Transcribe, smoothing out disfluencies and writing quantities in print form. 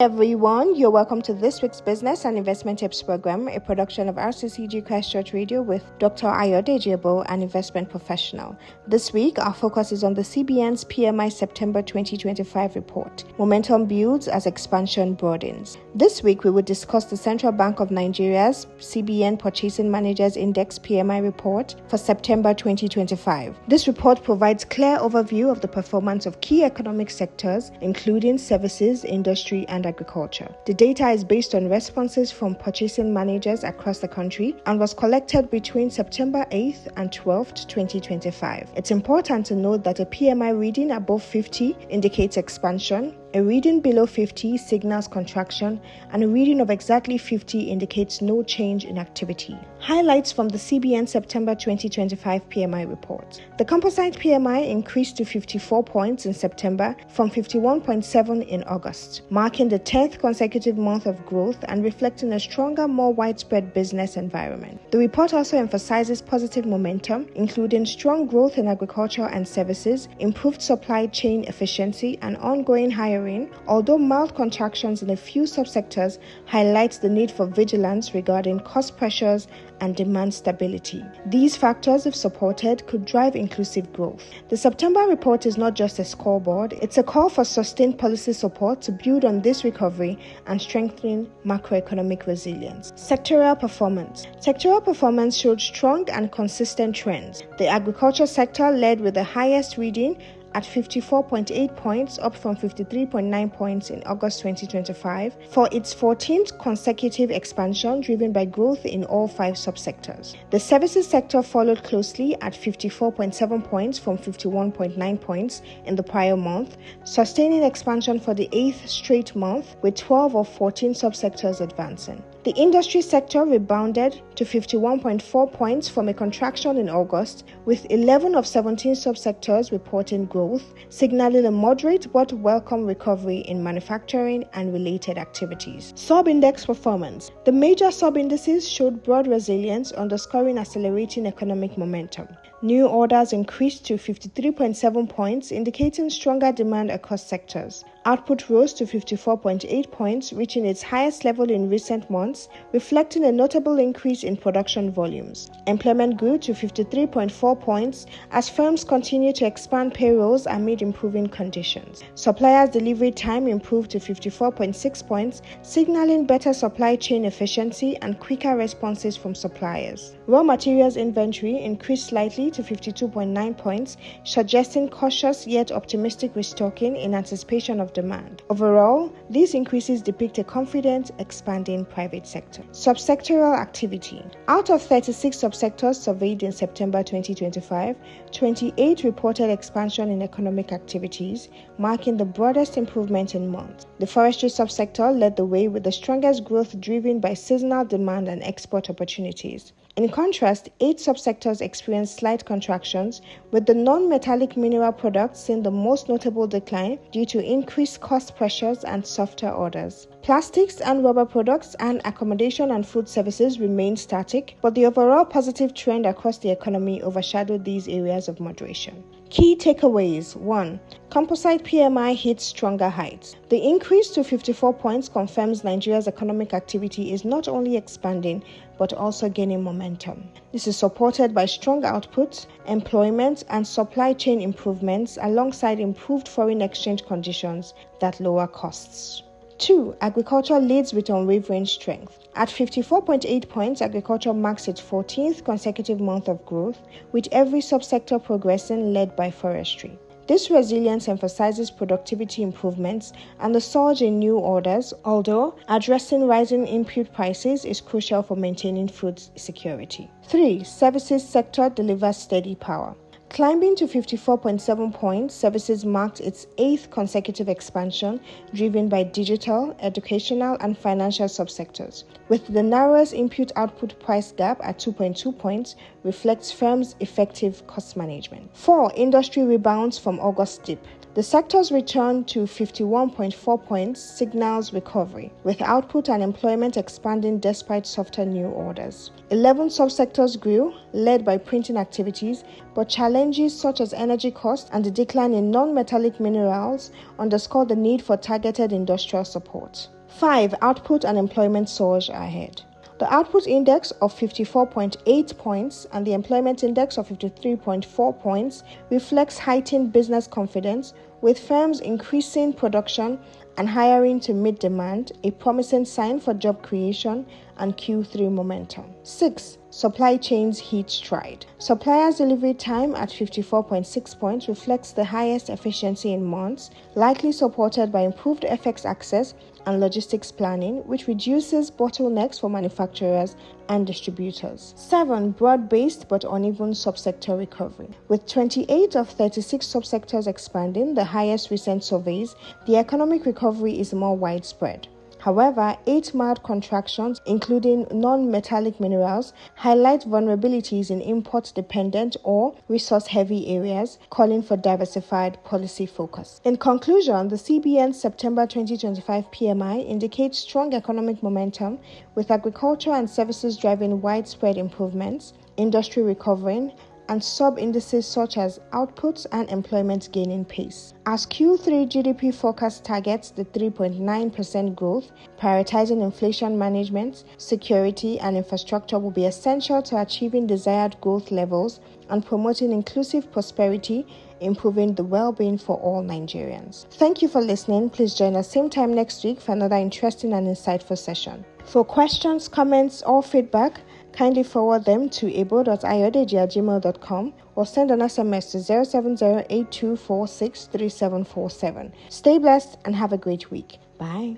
Everyone, you're welcome to this week's Business and Investment Tips program, a production of RCCG Christ Church Radio with Dr. Ayodeji Ebo, an investment professional. This week, our focus is on the CBN's PMI September 2025 report. Momentum builds as expansion broadens. This week, we will discuss the Central Bank of Nigeria's CBN Purchasing Managers Index PMI report for September 2025. This report provides clear overview of the performance of key economic sectors, including services, industry, and agriculture. The data is based on responses from purchasing managers across the country and was collected between September 8th and 12th, 2025. It's important to note that a PMI reading above 50 indicates expansion, a reading below 50 signals contraction, and a reading of exactly 50 indicates no change in activity. Highlights from the CBN September 2025 PMI report. The composite PMI increased to 54 points in September from 51.7 in August, marking the 10th consecutive month of growth and reflecting a stronger, more widespread business environment. The report also emphasizes positive momentum, including strong growth in agriculture and services, improved supply chain efficiency, and ongoing hiring, although mild contractions in a few subsectors highlights the need for vigilance regarding cost pressures and demand stability. These factors, if supported, could drive inclusive growth. The September report is not just a scoreboard, it's a call for sustained policy support to build on this recovery and strengthen macroeconomic resilience. Sectoral performance. Sectoral performance showed strong and consistent trends. The agriculture sector led with the highest reading at 54.8 points, up from 53.9 points in August 2025, for its 14th consecutive expansion driven by growth in all 5 subsectors. The services sector followed closely at 54.7 points from 51.9 points in the prior month, sustaining expansion for the 8th straight month, with 12 of 14 subsectors advancing. The industry sector rebounded to 51.4 points from a contraction in August, with 11 of 17 subsectors reporting growth, signaling a moderate but welcome recovery in manufacturing and related activities. Sub-index performance. The major sub-indices showed broad resilience, underscoring accelerating economic momentum. New orders increased to 53.7 points, indicating stronger demand across sectors. Output rose to 54.8 points, reaching its highest level in recent months, reflecting a notable increase in production volumes. Employment grew to 53.4 points as firms continue to expand payrolls amid improving conditions. Suppliers' delivery time improved to 54.6 points, signaling better supply chain efficiency and quicker responses from suppliers. Raw materials inventory increased slightly to 52.9 points, suggesting cautious yet optimistic restocking in anticipation of demand. Overall, these increases depict a confident, expanding private sector. Subsectoral activity. Out of 36 subsectors surveyed in September 2025, 28 reported expansion in economic activities, marking the broadest improvement in months. The forestry subsector led the way with the strongest growth driven by seasonal demand and export opportunities. In contrast, 8 subsectors experienced slight contractions, with the non-metallic mineral products seeing the most notable decline due to increased cost pressures and softer orders. Plastics and rubber products and accommodation and food services remained static, but the overall positive trend across the economy overshadowed these areas of moderation. Key takeaways. 1. Composite PMI hits stronger heights. The increase to 54 points confirms Nigeria's economic activity is not only expanding, but also gaining momentum. This is supported by strong output, employment, and supply chain improvements alongside improved foreign exchange conditions that lower costs. 2. Agriculture leads with unwavering strength. At 54.8 points, agriculture marks its 14th consecutive month of growth, with every subsector progressing, led by forestry. This resilience emphasizes productivity improvements and the surge in new orders, although addressing rising input prices is crucial for maintaining food security. 3. Services sector delivers steady power. Climbing to 54.7 points, services marked its 8th consecutive expansion, driven by digital, educational, and financial subsectors, with the narrowest input-output price gap at 2.2 points, reflects firms' effective cost management. 4. Industry rebounds from August dip. The The sector's return to 51.4 points signals recovery, with output and employment expanding despite softer new orders. 11 subsectors grew, led by printing activities, but challenges such as energy costs and the decline in non-metallic minerals underscore the need for targeted industrial support. 5. Output and employment surge ahead. The output index of 54.8 points and the employment index of 53.4 points reflects heightened business confidence, with firms increasing production and hiring to meet demand, a promising sign for job creation and Q3 momentum. 6. Supply chains hit stride. Suppliers' delivery time at 54.6 points reflects the highest efficiency in months, likely supported by improved FX access and logistics planning, which reduces bottlenecks for manufacturers and distributors. 7. Broad-based but uneven subsector recovery. With 28 of 36 subsectors expanding, the highest recent surveys, the economic recovery is more widespread. However, 8 mild contractions, including non-metallic minerals, highlight vulnerabilities in import-dependent or resource-heavy areas, calling for diversified policy focus. In conclusion, the CBN September 2025 PMI indicates strong economic momentum, with agriculture and services driving widespread improvements, industry recovering, and sub-indices such as outputs and employment gaining pace. As Q3 GDP forecast targets the 3.9% growth, prioritizing inflation management, security, and infrastructure will be essential to achieving desired growth levels and promoting inclusive prosperity, improving the well-being for all Nigerians. Thank you for listening. Please join us same time next week for another interesting and insightful session. For questions, comments, or feedback, kindly forward them to ebo.ayodeji@gmail.com or send an SMS to 07082463747. Stay blessed and have a great week. Bye.